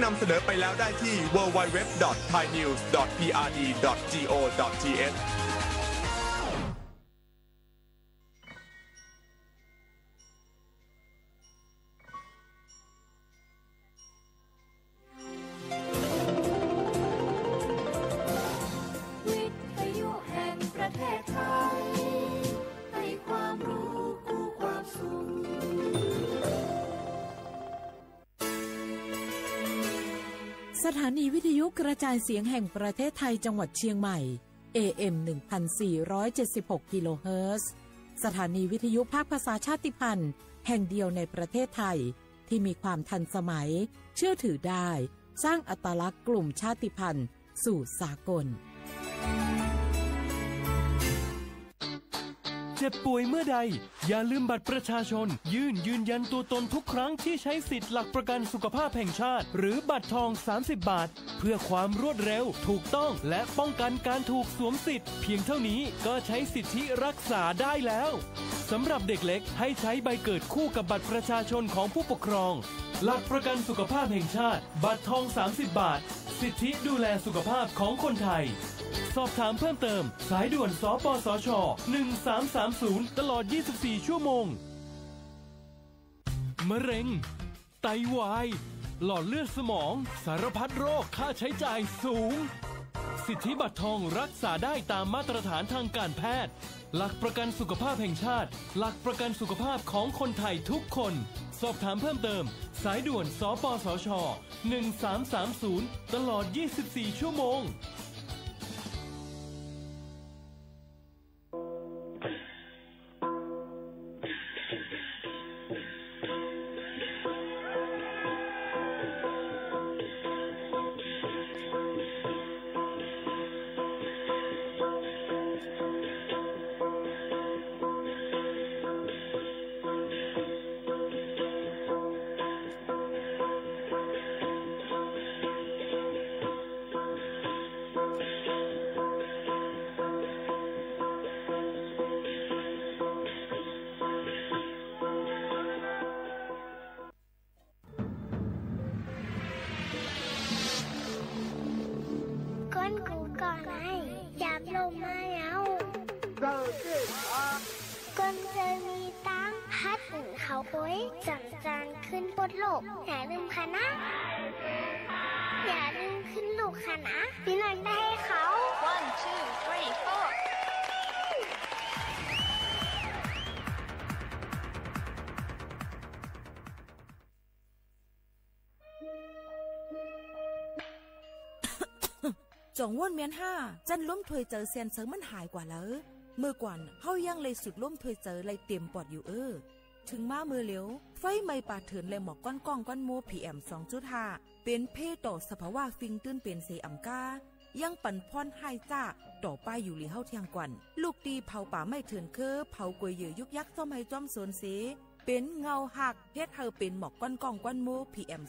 นำเสนอไปแล้วได้ที่ www.thainews.prd.go.thสถานีวิทยุกระจายเสียงแห่งประเทศไทยจังหวัดเชียงใหม่ AM 1476 กิโลเฮิรตซ์สถานีวิทยุภาคภาษาชาติพันธุ์แห่งเดียวในประเทศไทยที่มีความทันสมัยเชื่อถือได้สร้างอัตลักษณ์กลุ่มชาติพันธุ์สู่สากลเจ็บป่วยเมื่อใดอย่าลืมบัตรประชาชนยืนยันตัวตนทุกครั้งที่ใช้สิทธิ์หลักประกันสุขภาพแห่งชาติหรือบัตรทอง30 บาทเพื่อความรวดเร็วถูกต้องและป้องกันการถูกสวมสิทธิ์เพียงเท่านี้ก็ใช้สิทธิรักษาได้แล้วสำหรับเด็กเล็กให้ใช้ใบเกิดคู่กับบัตรประชาชนของผู้ปกครองหลักประกันสุขภาพแห่งชาติบัตรทอง30 บาทสิทธิดูแลสุขภาพของคนไทยสอบถามเพิ่มเติมสายด่วนสปสช1330ตลอด24ชั่วโมงมะเร็งไตวายหลอดเลือดสมองสารพัดโรคค่าใช้จ่ายสูงสิทธิบัตรทองรักษาได้ตามมาตรฐานทางการแพทย์หลักประกันสุขภาพแห่งชาติหลักประกันสุขภาพของคนไทยทุกคนสอบถามเพิ่มเติมสายด่วนสปสช1330ตลอด24ชั่วโมงจังขึ้นบนโลกอย่าลืมค่ะนะอย่าลืมขึ้นลูกค่ะนะพี่นักได้ให้เขา 1 2 3 4จงว่นเมียน5จันล้มถวยเจอเซียนเซิงมันหายกว่าแล้วเมื่อก่อนเฮายังเลยสุดล้มถวยเจอเลยเต็มปอดอยู่ถึงมามือเหลียวไฟไหม้ป่าเถินเลยหมอกก้อนก้องก้อนโม PM 2.5 เป็นเพศต่อสภาวะฟิงตื้นเป็นเซอัมกายังปั่นพรให้จ้าต่อไปอยู่หลีเฮาเทียงกวันลูกตีเผาป่าไม่เถินเผากวยเยอยุกยักซ่อมให้จอมโซนเสเป็นเงาหักเฮ็ดเฮาเป็นหมอกก้อนก้องก้อนโม PM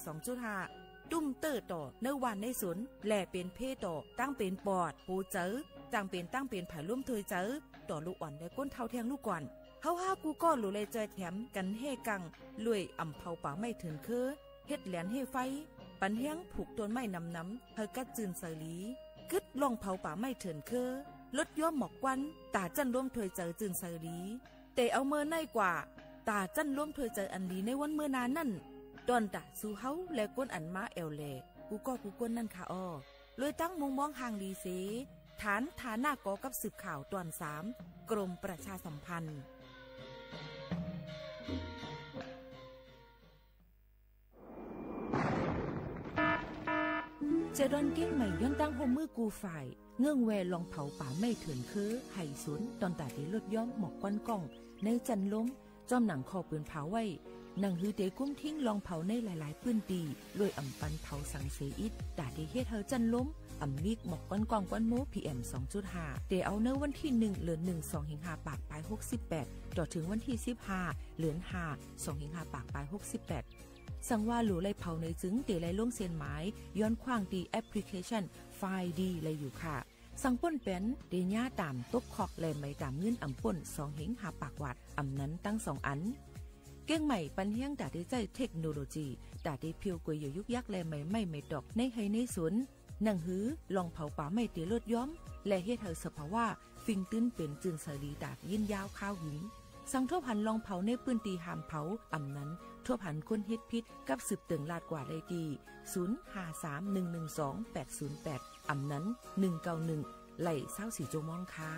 2.5 ตุ้มเตอร์ต่อเนื้อวันในสนแหล่เป็นเพศต่อตั้งเป็นปอดหูเจอตั้งเป็นผายลุ่มเทยเจอต่อลูกอ่อนได้ก้นเท่าเทียงลูกก่อนเฮากูก็หลุเลยใจแถมกันเฮกังลุยอ่ำเผาป่าไม่ถึงเฮ็ดแหลนเฮไฟปันเฮียงผูกต้นไม้น้ำเฮากัดจืนใส่ลีกึดลองเผาป่าไม่ถึงลดย่อมหมอกควันตาจันร่วมถวยเจอจืนใส่ลีแต่เอาเมื่อในกว่าตาจันร่วมถวยเจออันลีในวันเมื่อนานนั่นดอนตาสู่เฮาและก้นอันมาแอวแลกูก้นนั่นค่ะอ้อเลยตั้งมุงมองห่างดีเสฐานหน้ากอกับสืบข่าวตอน3กรมประชาสัมพันธ์เจดอนเก้งใหม่ย้อนตั้งโฮมือกูฝ่ายเงื่องแวลองเผาป่าไม่เถื่อนไห่สวนตอนตาที่ลดย่อมหมอกก้อนก้องในจันล้มจอมหนังคอปืนเผาไว้หนังฮือเตกุ้มทิ้งลองเผาในหลายๆปื้นตีรวยอ่ำปันเผาสังเสอิดตาที่เฮ็ดเฮาจันล้มอ่ำมิกหมอกก้อนก้องก้อนโม PM 2.5 เตเอาเนื้อวันที่1เดือน1 2 5ปากปลาย68ต่อถึงวันที่15เดือน5 2 5ปากปลาย68สังว่าหลูไลเผาในจึงเตไลลงเส้นหมายย้อนขว้างดีแอปพลิเคชันไฟล์ดีเลยอยู่ค่ะสังป่นเป็นเดญาตามตบคอกแลไม่ตามเงินอ่ำป่น2 5ปากวัดอ่ำนั้นตั้ง2อันเก้งใหม่ปันเฮียงดาได้ใจเทคโนโลยี ตาได้เพียวกวยอยู่ยุกยักแลไม่ดอกในให้ในสวนหนังหือลองเผาป่าไม่เตียลดย้อมและเฮ็ดให้สภาวะฟิงตื้นเป็นจืนสลีดาดยินยาวข้าวหิงสังทั่วพันลองเผาในปืนตีหามเผาอำนั้นทั่วพันคนเฮ็ดพิษกับสืบเติงลาดกว่าได้ดี0531128808อำนั้น191ไหล่24โจมองค่ะ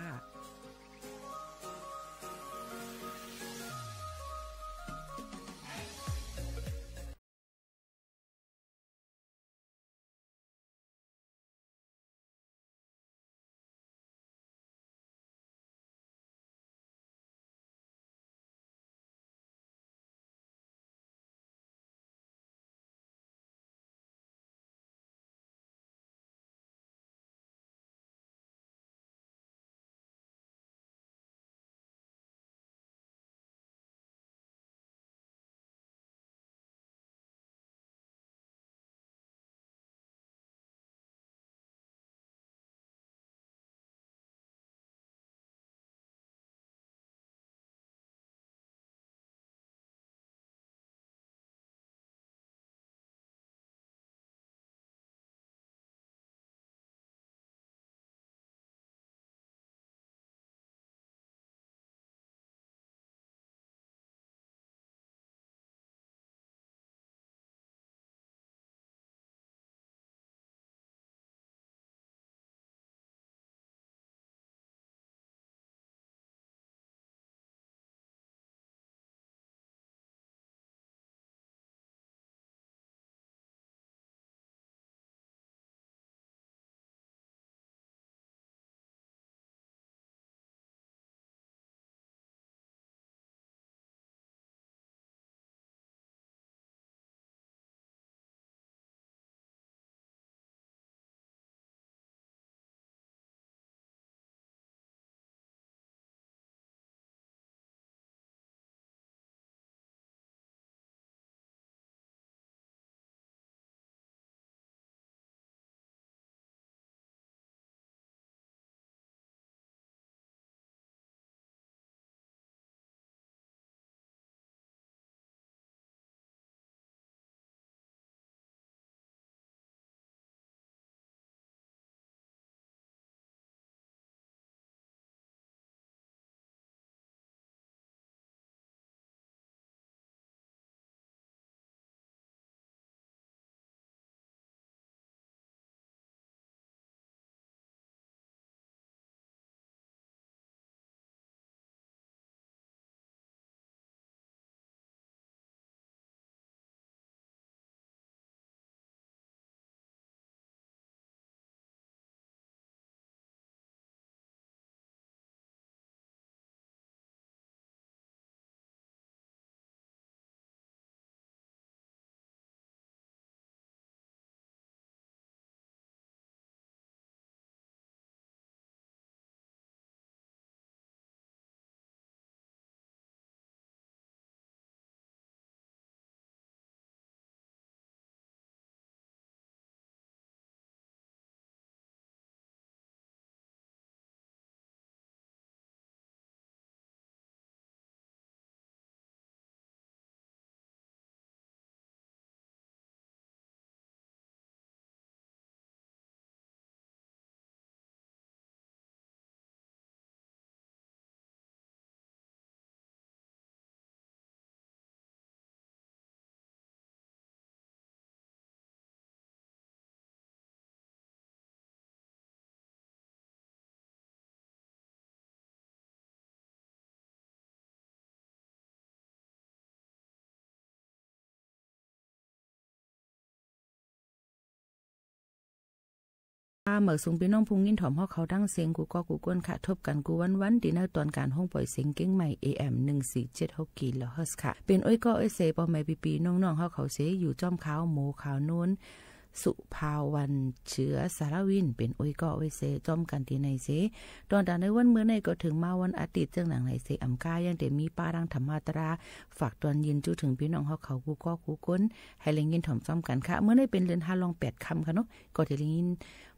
เหมือสูงพี่น้องพุงยินถ่อมเฮาเขาดังเสียงกูก็กูก้นค่ะทบกันกูวันดีในตอนการห้องปล่อยเสียงเก้งใหม่ AM 1476 กิโลเฮิรตซ์ค่ะเป็นอ้อยก็อ้อยเสปอแม่ปีๆน้องๆเฮาเขาเสอยู่จ้อมขาวหมูขาวนูนสุภาวันเชื้อสารวินเป็นอ้อยก็อ้อยเสจ้อมกันที่ในเสตอนในวันเมื่อในก็ถึงมาวันอาทิตย์จังหนังไหนเสอำกายังแต่มีป้าดังธรรมาตราฝากตอนยินจู้ถึงพี่น้องเฮาเขากูก็กูก้นให้เล็งยินถ่อมจ้อมกันค่ะเมื่อในเป็นเดือน5ลอง8ค่ำค่ะเนาะก็จะเล็งยิน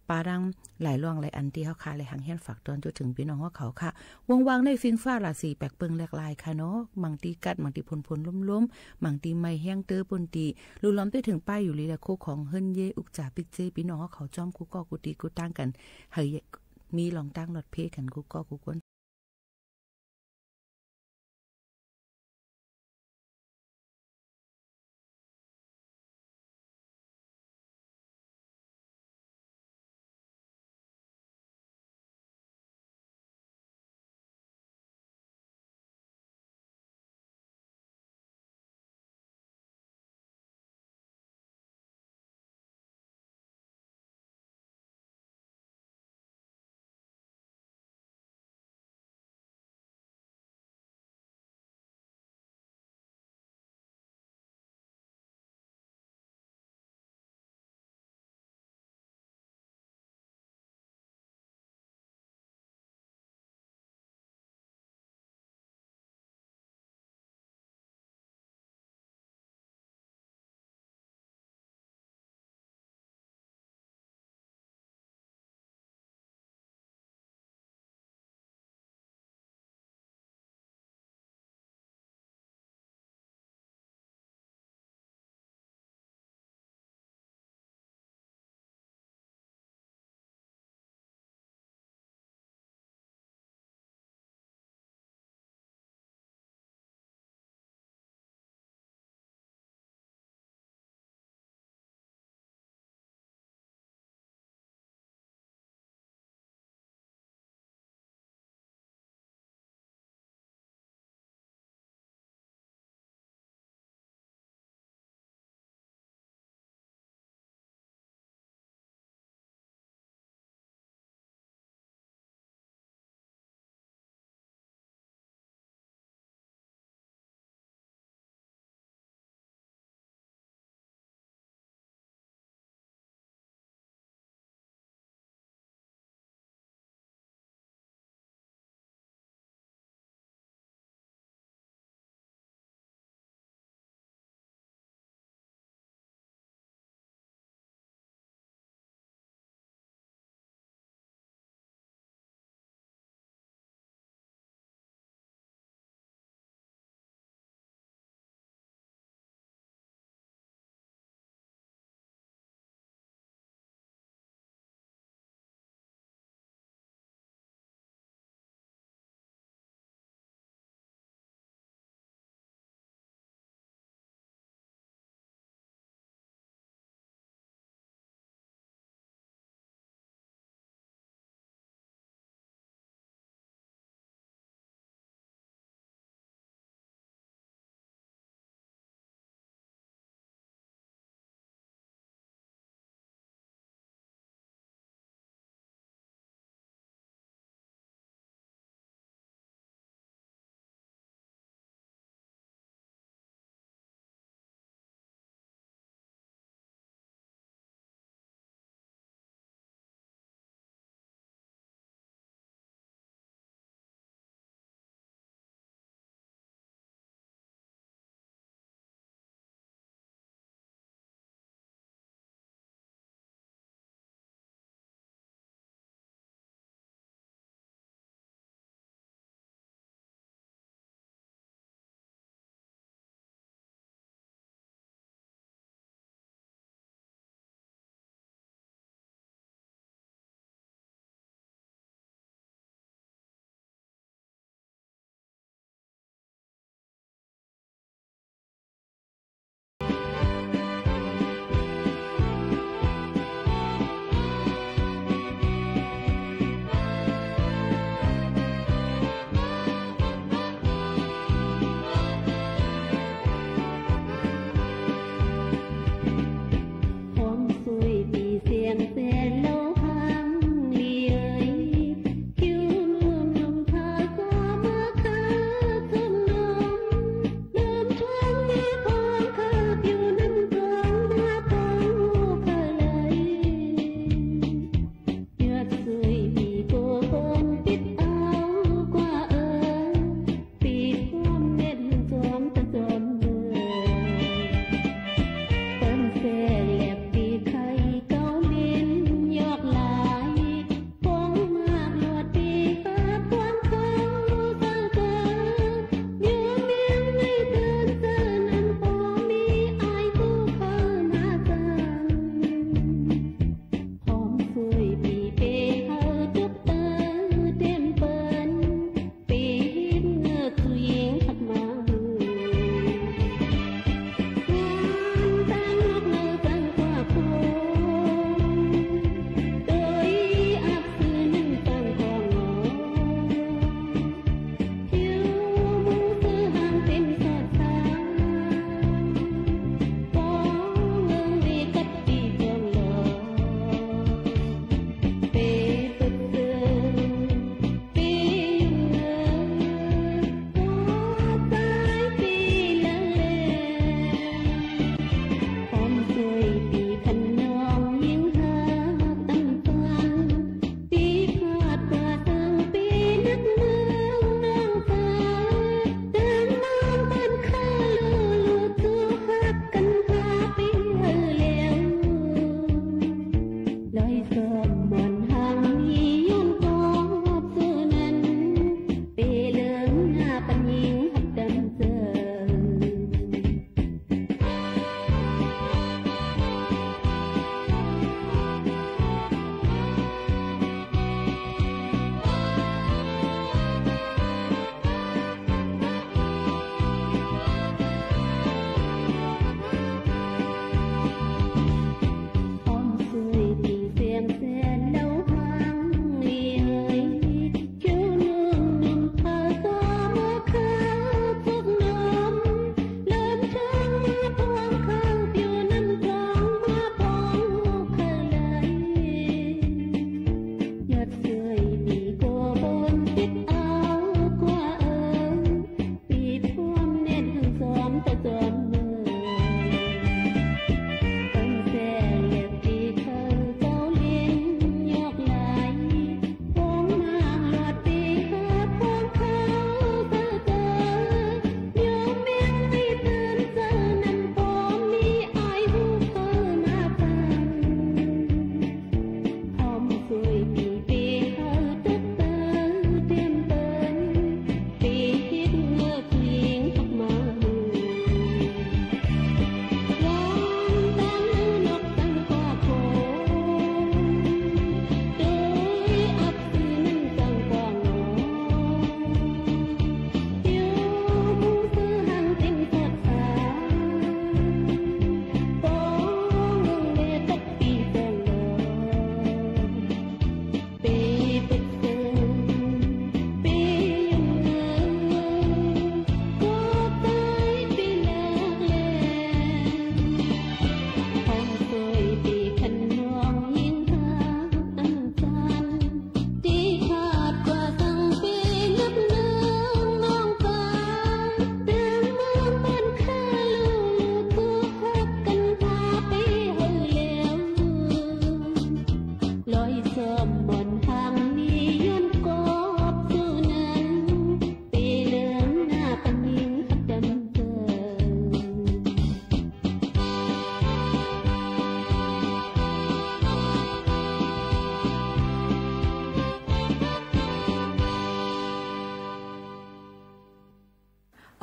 ปาดังหลายร่องหลายอันที่เฮาค่ะเลยหังเฮียนฝากตอนจนถึงพี่น้องเขาค่ะวางๆในฟิงฟ้าราศีแปลกเปิงแหลกลายค่ะเนาะบางทีกัดบางทีพลๆล้มๆบางทีไม่แห้งเตอปนตีลุล้อมไปถึงป้ายอยู่ลีละโคของเฮิรนเยอุกจ่าปิกเจพี่น้องเขาจ้อมกูก็กูตีกูตั้งกันเฮยมีลองตั้งรถเพกันกูก็กูกวน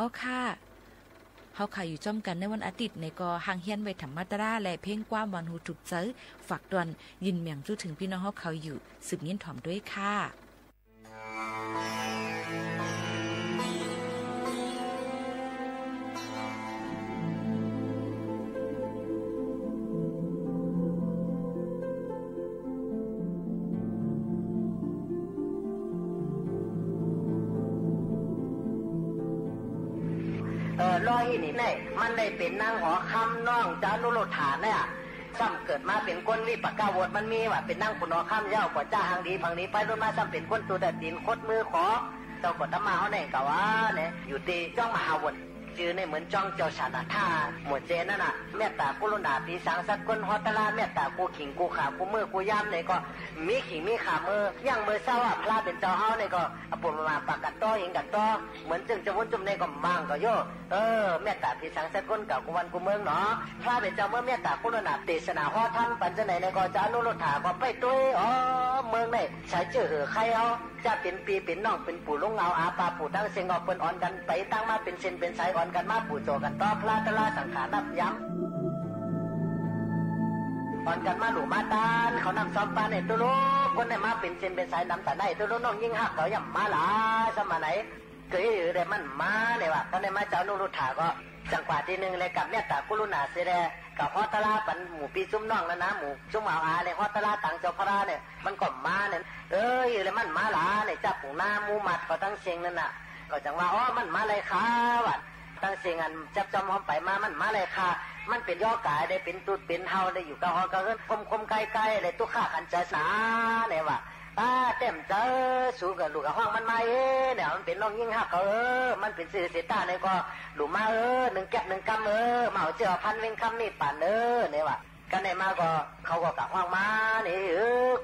อ๋อค่ะเฮาค่ะอยู่จ้อมกันในวันอาทิตย์ในก็ห่างเฮียนไว้ธรรมะตราและเพลงกว้ามวันหูจุกเจอฝากตวนยินเมียงจู้ถึงพี่น้องเฮาเขาอยู่สืบยินถ่อมด้วยค่ะร้อยนี่เนี่ยมันได้เป็นนางหอคำน้องจานุโรธาเนี่ยซ้ำเกิดมาเป็นคนวิปากาวดมันมีว่าเป็นนางขุนหอคำเย้ากว่าจ้าหางดีพังนี้ไปรุ่นมาซ้ำเป็นคนตัวแต่ดินคดมือขอเจ้ากดตมาเขาเนี่ยกะว่าเนี่ยอยู่ตีจ้องมหาวนจือในเหมือนจ้องเจ้าชานาท่าหมวดเจนั่นน่ะเมตตากุลนาปีสังสักคนฮอตลาเมตตากูขิงกูขากูมือกูย่ำเนี่ยก็มีขิงมีขามือย่างมือเศร้าอ่ะพระเป็นเจ้าเฮาเนี่ยก็ปุ่นมาปากกันต้อหิงกันต้อเหมือนจึงจะวนจุ่มในก็มั่งก็โยเมตตาปีสังสักคนกับกูวันกูเมืองเนาะพระเป็นเจ้าเมื่อเมตตากุลนาตีสนาฮอท่านปัญจไหนเนี่ยก็จะนุโรธาก็ไปตุ้ยเมืองเนี่ยใช้เจอใครเอาจะเป็นปีเป็นน้องเป็นปู่ลุงเงาอาปาปู่ตั้งเสียงออกเปิ้นอ่อนกันไปตั้งมาเป็นเส้นเป็นสายอ่อนกันมาปู่โจกันต่อพระตะลาสังขารนับย้ำอ่อนกันมาหลูมาตานเขานำซ้อมปานเนี่ยตัวลูกคนเนี่ยมาเป็นเส้นเป็นสายนำแต่ได้ตัวลูกน้องยิ่งหักเขาย่ำมาหลาสมัยไหนเคยอยู่แต่มันมาเนี่ยว่ะก็เนี่ยมาเจ้านุรุธาก็จังหวะที่หนึ่งเลยกับเมตตากุลุนาเสดกับฮอตลาปันหมู่ปีซุ้มน้องแล้วนะหมู่ซุ้มอาเนี่ยฮอตลาต่างเจ้าพระเนี่ยมันก็มาเนี่ยอยู่เลยมันมาหลาเนี่ยจับปู่หน้ามูมัดก็ตั้งเสียงนั่นน่ะก็จังว่ามันมาเลยค่ะว่ะตั้งเสียงอันจับจอมหอมไปมามันมาเลยค่ะมันเป็นย่อกายได้เป็นตุดเป็นเฮาได้อยู่กับฮอก็เอิ้นคมใกล้ๆได้ตุข้าขันใจสาเนี่ยว่ะเต็มเจอสู้กับลูกกับห้องมันมาเนี่ยมันเป็นน้องยิ่งหักมันเป็นสื่อเสียตาเนี่ยก็หลุมมาหนึ่งแก้วหนึ่งกำมาเอาเจ้าพันเวงคำนี่ป่านเนี่ยว่ะกันไหนมาก็เขาก็กับห้องมาเนี่ย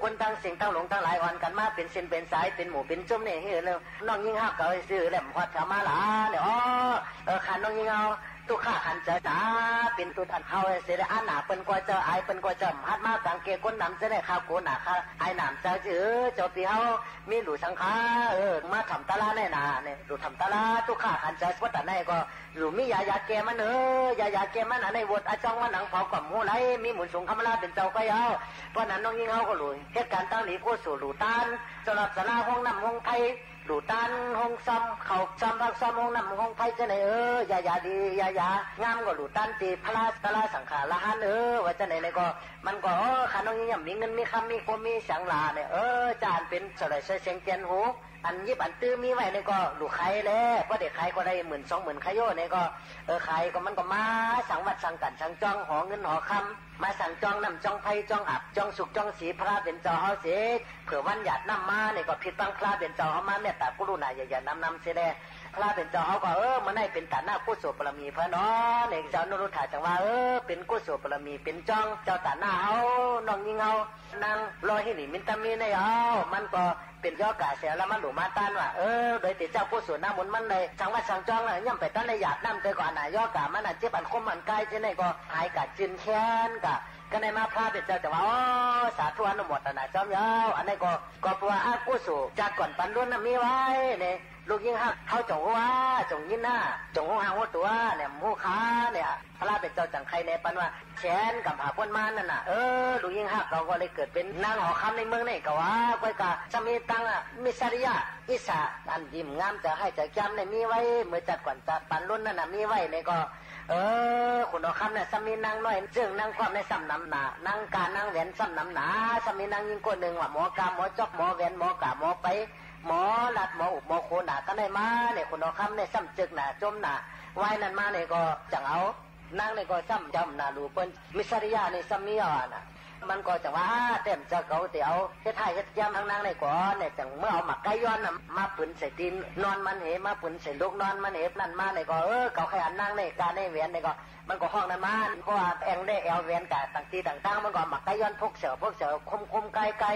คนตั้งสิ่งตั้งหลงตั้งหลายอ่อนกันมาเป็นเส้นเป็นสายเป็นหมู่เป็นจุ่มเนี่ยเลยน้องยิ่งหักก็สื่อแหลมพอดมาหลาเนี่ยขันน้องยิ่งเอาตุข้าขันเจอตาเป็นตุทันเฮาเสียได้อาหนาเป็นกว่าเจอไอเป็นกว่าเจอฮัดมาสังเกตคนนำจะได้ข้าวโกหนาข้าไอหนามเจอจื้อเจ้าปีเฮามีหลูสังขามาทำตาลาแน่นาเนี่ยหลูทำตาลาตุข้าขันเจอวัดแต่ไหนก็หลูมียาแกมันยาแกมันในวดอาจองว่าหนังเผากล่อมหูไหลมีหมุนสูงคำลาเป็นเจ้าก็ยาวเพราะนั้นน้องยิ่งเฮาก็หลุยเหตุการณ์ตั้งหลีผู้สู่หลูตานสำหรับสลาห้องน้ำห้องไทยหลูตันห้องซ้ำเขาซ้ำพักซ้ำห้องน้ำห้องไผ่จะไหนยาดียางามก็หลูตันตีพระตะลาสังขารละหันว่าจะไหนก็มันก็ขาน้องยิ่งมีเงินมีคำมีความมีสังลาเนี่ยจานเป็นสลายเสียงเตียนหูอันยิบอันตื้อมีไว้เนี่ยก็หลูไข่เลยเพราะเด็กไข่ก็ได้10,000-20,000ไข่โยเนี่ยก็ไข่ก็มันก็มาสังวัดสังกันสังจองหอเงินหอคำมาสั่งจองน้ำจองไผ่จองอับจองสุกจองสีพระเป็นเจ้าเฮาเสียเผื่อวันหยาดน้ำมาเนี่ยก็ผิดบังพระเป็นเจ้าเฮามาเนี่ยแต่กุลุนาอย่านำเสียเลยพระเป็นเจ้าเฮาก็มันได้เป็นตาหน้ากุศลบารมีพระเนาะเนี่ยเจ้านุรุธาจังว่าเป็นกุศลบารมีเป็นจองเจ้าตาหน้าเฮาน้องยิงเฮานางรอหินิมินตามีในเฮามันก็เป็นย่อกาเสียแล้วมันหลูมาต้านว่าโดยติเจ้ากุศลน้ำมนต์มันเลยจังว่าสังจองเลยย่ำไปต้านในหยาดน้ำเตยก่อนน่ะย่อกามันน่ะเจ็บอันคมอันใกล้เจ้าเนี่ยก็หายกัดจินแค้นกะก็ในมาพระเป็นเจ้าแต่ว่าสาธุอนุโมทนาจอมยาวอันนี้ก็ปัวอากุศลจากก่อนปันรุ่นน่ะมีไว้เนี่ยลูกยิ่งหักเขาจงหัวจงยินหน้าจงหัวหางหัวตัวเนี่ยหูขาเนี่ยพระเป็นเจ้าจังใครในปันว่าแขนกับหาพ้นมานั่นน่ะลูกยิ่งหักเราก็เลยเกิดเป็นนางหอคำในเมืองนี่ก็ว่าก้อยกาจะมีตังมิสริยะอิสาอันยิ้มงามจะให้จะจำในมีไว้เมื่อจัดก่อนจัดปันรุ่นนั่นน่ะมีไว้เนี่ยก็คุณเอาคำเนี่ยสามีนางน้อยจึงนางความในซ้ำน้ำหนานางการนางแหวนซ้ำน้ำหนาสามีนางยิ่งคนหนึ่งว่าหมอกาหมอจอกหมอแหวนหมอกาหมอไปหมอหลัดหมออุบหมอโคหนาก็ได้มาเนี่ยคุณเอาคำเนี่ยซ้ำจึกหนาจมหนาไว้นั่นมาเนี่ยก็จังเอานางเนี่ยก็ซ้ำจำหนาลูกเปิ้นมิสริยาเนี่ยซ้ำมีอ่ะนะมันก็จังว่าเต็มจะเกาเตี๋ยวเฮ็ดไทยเฮ็ดยำทางนางในก่อนเนี่ยจังเมื่อเอาหมักไก่ย้อนน่ะมาปืนใส่ตีนนอนมันเหมาปืนใส่ลูกนอนมันเหนั่นมาเนี่ยก็เกาแค่อันนางในการในแหวนเนี่ยก็มันก็ห้องนั้นมาเพราะว่าแองได้แอลแหวนกะต่างๆมันก็หมักไก่ย้อนพกเสือคมไก่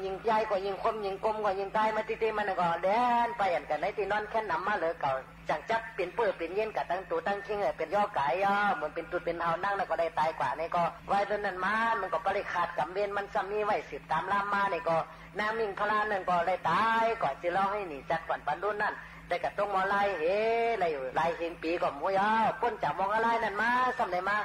ยิงใหญ่ก็ยิงคมยิงกลมก็ยิงไกลมาตีมันก็แดนไปอันกันในที่นอนแค่นำมาเลยเก่าจังจับเป็นเปื้อเป็นเย็นกับตั้งตัวตั้งชิงเป็นย่อไก่เหมือนเป็นตุดเป็นเฮานั่งแล้วก็ได้ตายกว่านี่ก็ไว้เรื่องนั้นมันก็ปริขาดกับเวียนมันซ้ำมีไว้สืบตามล่ามมานี่ก็น้ำมิ่งพลานั่นก็ได้ตายก่อนจะเล่าให้หนีจัดก่อนปันรุ่นนั่น ได้กับต้องมอไล่เฮ้ไรอยู่ไล่เฮงปีก็มวยป้นจากมองอะไรนั่นมาซ้ำไหนมา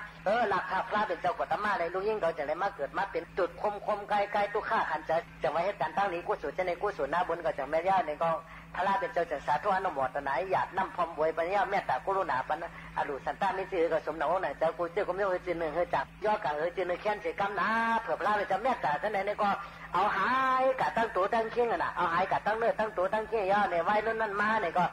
หลักข้าพระเป็นเจ้ากฎมาเลยลูกยิ่งเราจะเลยมาเกิดมาเป็นจุดคมไกลตุฆ่าขันจะไว้ให้การตั้งนี้กุศลจะในกุศลหน้าบนก็จะแม่ย่าในก็พระเป็นเจ้าจากสาธุอนุโมทนาหยาดน้ำพรมบวยปัญญาเมตตากรุณาปัญอรุสันตามิจือก็สมนาไหนเจ้ากูเจ้าก็ไม่เอาจืนหนึ่งเฮจับย่อกะจืนหนึ่งแค้นเสียกำนาเผื่อพระเป็นเจ้าเมตตาท่านไหนก็เอาหายกะตั้งตัวตั้งเคียงน่ะเอาหายกะตั้งเนื้อตั้งตัวตั้งเคียงย่อในไว้รุ่นนั้นมาเนี่ยก็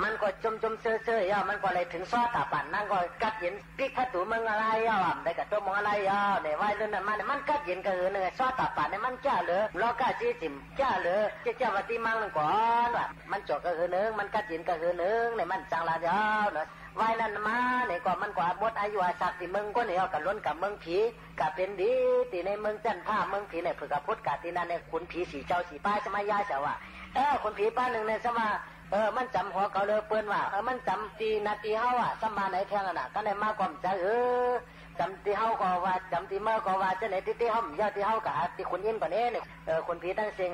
มันก็จมเซ่อย่อมันก็เลยถึงซ้อตาปั่นนั่งก็กัดเย็นปิกขัดตัวมึงอะไรย่อได้กับตัวมองอะไรย่อในไว้รุ่นนั้นมาเนี่ยมันกัดเย็นก็เนี่ยซ้อตาปั่นเนี่ยมันจ้าเลยล้อกาจีจิมจ้าเลยเจ้าวัติมังก่อนว่ะมันจบก็คือหนึ่งมันกัดเย็นก็คือหนึ่งเนี่ยมันจังละย่อเนาะไว้นั่นมาเนี่ยก็มันกว่าหมดอายุอาศักที่มึงก็เนี่ยกับล้นกับเมืองผีกับเป็นดีตีในเมืองจันท่าเมืองผีเนี่ยฝึกกับพุทธกาตีนั่นเนี่ยขุนผีสีเจ้าสีป้าสมัยยาเจ้าว่ะคนผีป้าหนึ่งเนี่ยสมามันจำหัวเขาเลยเปิ้นว่ามันจำตีนาทีเฮาอ่ะสมาไหนแข่งน่ะก็ได้มาความใจจำตีเฮาก็ว่าจำตีเมื่อก็ว่าจะไหนที่เฮายอดที่เฮากะที่คนยินกว่านี้เนี่ยคนผีตั้งเสียง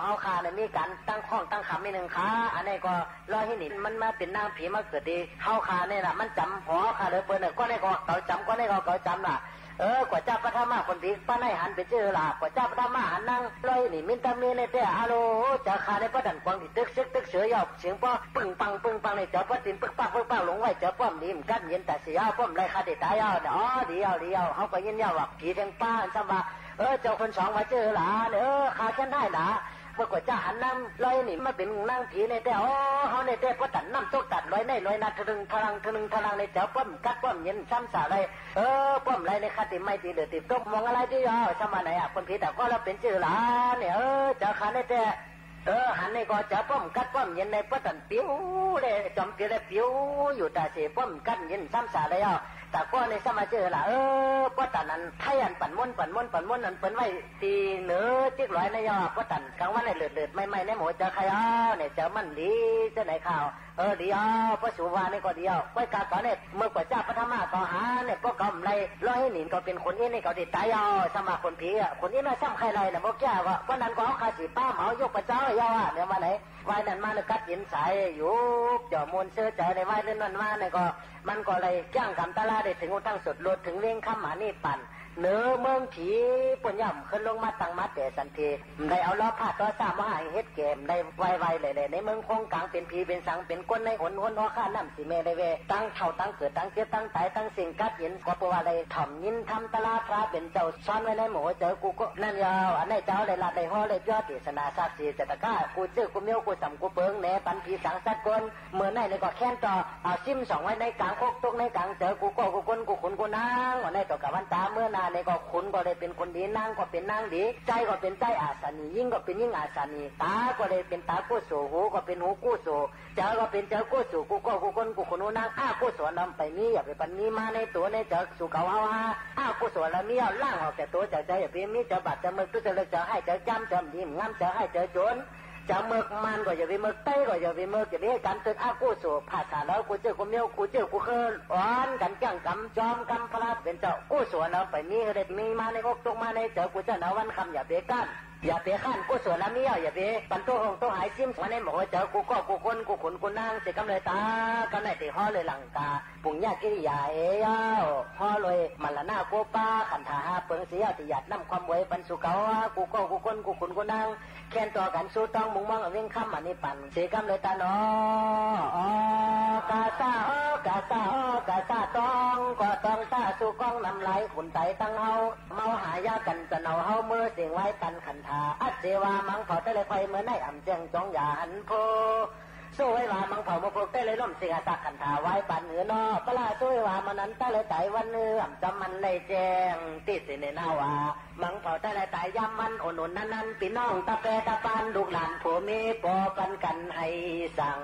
เฮาคาเนี่ยมีการตั้งข้องตั้งคำมีหนึ่งขาอันนี้ก็รอให้หนิมันมาเป็นนางผีมาเกิดดีเฮาคาเนี่ยล่ะมันจำหัวคาเลยเปิ้นก็ได้ก็เขาจำก็ได้เขาจำล่ะกว่าเจ้าพระธรรมะคนผีป้าในหันไปเจอล่ะกว่าเจ้าพระธรรมะหันนั่งลอยนี่มินตามีในแต่ฮัลโหลจะคาในพระดันกวางที่ตึกเสือยาวเสียงป้อปึ้งปังในเจ้าพระตินปึกปักลงไว้เจ้าป้อมนิ่มกันเย็นแต่เสียป้อมไรคาเดตายาวเดียวเขาก็ยินยาวว่าผีแทงป้าซ้ำว่าเจ้าคนสองมาเจอล่ะคาฉันได้ล่ะเมื่อกว่าเจ้าหันน้ำลอยนี่มาเป็นนั่งผีในแต่เขาในแต่พระตันน้ำตกตัดลอยในลอยนาทะลึงทะลังในเจ้าป้อมกัดป้อมเย็นซ้ำสาไรป้อมไรในคาติไม่ตีเดือดติดตกมองอะไรที่สมาไหนคนผีแต่ก็เราเป็นชื่อหลานเนี่ยเจ้าขาในแต่หันในก็จะป้อมกัดป้อมเย็นในพระตันปิ้วเลยจอมเปียเลยปิ้วอยู่แต่เสียป้อมกัดเย็นซ้ำสาไรแต่ก็ในสมาเจอละพระตันนั้นไทยันปั่นม้วนนั้นเป็นไว้ตีเนื้อจิ๊กลอยในพระตันกลางวันในเลือดไม่ในหมูจะใครเนี่ยเจ้ามันดีจะไหนข่าวเดียวพระสุวรรณนี่ก็เดียวไว้กาก่อนเนี่ยเมื่อกว่าเจ้าพระธรรมะก็หาเนี่ยก็กำไรร้อยหนินก็เป็นคนนี้นี่ก็ติดตายสมาคนผีคนนี้น่าซ้ำใครไรเนี่ยพวกแก่ก็วันนั้นก็เอาคาสีป้าเหมายกพระเจ้าเนี่ยมาไหนไว้นั่นมาเนี่ยกัดยินสายอยู่จ่อมนเสื้อใจในไว้เรื่องนั้นมาเนี่ยก็มันก็เลยจ้างกำตาลาได้ถึงตั้งสุดลดถึงเลี้ยงข้ามหานี่ปั่นเนื้อเมืองผีปุ่นย่ำขึ้นลงมาตั้งมาแต่สันทีได้เอาล้อผ้าต่อสามว่าเฮ็ดเกมได้ไวๆเลยในเมืองคงกลางเป็นผีเป็นสังเป็นก้นในหนหัวข้าน้ำสีเมได้เวตั้งเท่าตั้งเกิดตั้งเจ็บตั้งตายตั้งสิ่งกัดยินก็ปัวอะไรถ่อมยินทำตลาดพระเป็นเจ้าซ้อนไว้ในหมูเจอกูก็นั่นยาวอันนี้เจ้าเลยละได้ห่อเลยยอดติสนาซาสีจะตะก้ากูเจอกูเมียวกูสัมกูเปิงแหนปันผีสังสัตว์ก้นเมื่อไหนเลยก็แค้นต่อเอาซิมสองไว้ในกลางโคกตกในกลางเจอกูก็กูก้นกูขุนกูนางวันนี้ต่อกับวันตาเมื่อนาในก็ขุนก็เลยเป็นคนดีนางก็เป็นนางดีใจก็เป็นใจอาสานียิ่งก็เป็นยิ่งอาสานีตาก็เลยเป็นตากู้โสหูก็เป็นหูกู้โสเจ้าก็เป็นเจ้ากู้โสกูก็กูคนกูขนูนางกู้โสนำไปนี้อย่าไปปันนี้มาในตัวในเจ้าสู่เขาเอากู้โสแล้วมีเอาล่างออกแต่ตัวเจ้าใจอย่าไปมีเจ้าบาดเจ้ามึกตัวเจ้าเลิกเจ้าให้เจ้าจำเจ้าดีงามเจ้าให้เจ้าโจรจะเมือกมันก็อย่าไปเมือกไต้ก็อย่าไปเมือกอย่าไปให้การเตือนกู้โสภาษาแล้วกูเจอกูเมียวกูเจอกูเคยอ่อนกันจังกำจอมกำพลาดเป็นเจ้ากู้โสนำไปนี้เด็ดมีมาในอกตกมาในเจ้ากูจะนาวันคำอย่าไปกันอย่าไปขั้นกู้โสแล้วมีอย่าไปปันโตหงโตหายซิมมาในหมอเจ้ากูก็กูคนกูขุนกูนางเสกำเลยตากำเลยตีห่อเลยหลังตาปุ่งยากิริยาห่อเลยมันละหน้ากูป้าขันถาเปิงเสียติหยัดน้ำความไว้ปันสุเขากูก็กูคนกูขุนกูนางแค้นต่อกันสู้ต้องมุ่งมั่งเร่งข้ามอันนี้ปั่นเสกำเลยตาเนาะกาซาต้องก็ต้องตาสู้กองนำไหลขุนไตตั้งเฮาเมาหายากันจะเนาเฮาเมื่อเสียงไว้กันขันธาอัจเจวามังเผาแต่เลยไฟเมื่อในอ่ำเจียงจองอย่าหันโพสู้ไว้ว่ามังเผามาพกแต่เลยล้มเสียสักขันธาไว้ปั่นเหนือนอปลาสู้ไว้ว่ามันนั้นแต่เลยไตวันเนื้อจำมันเลยแจ้งติดสิเนนาวามังเผาแต่เลยไตย้ำมันโอนนั้นพี่น้องตะแปตะปานลูกหลานผัวเมียปอกันกันให้สั่ง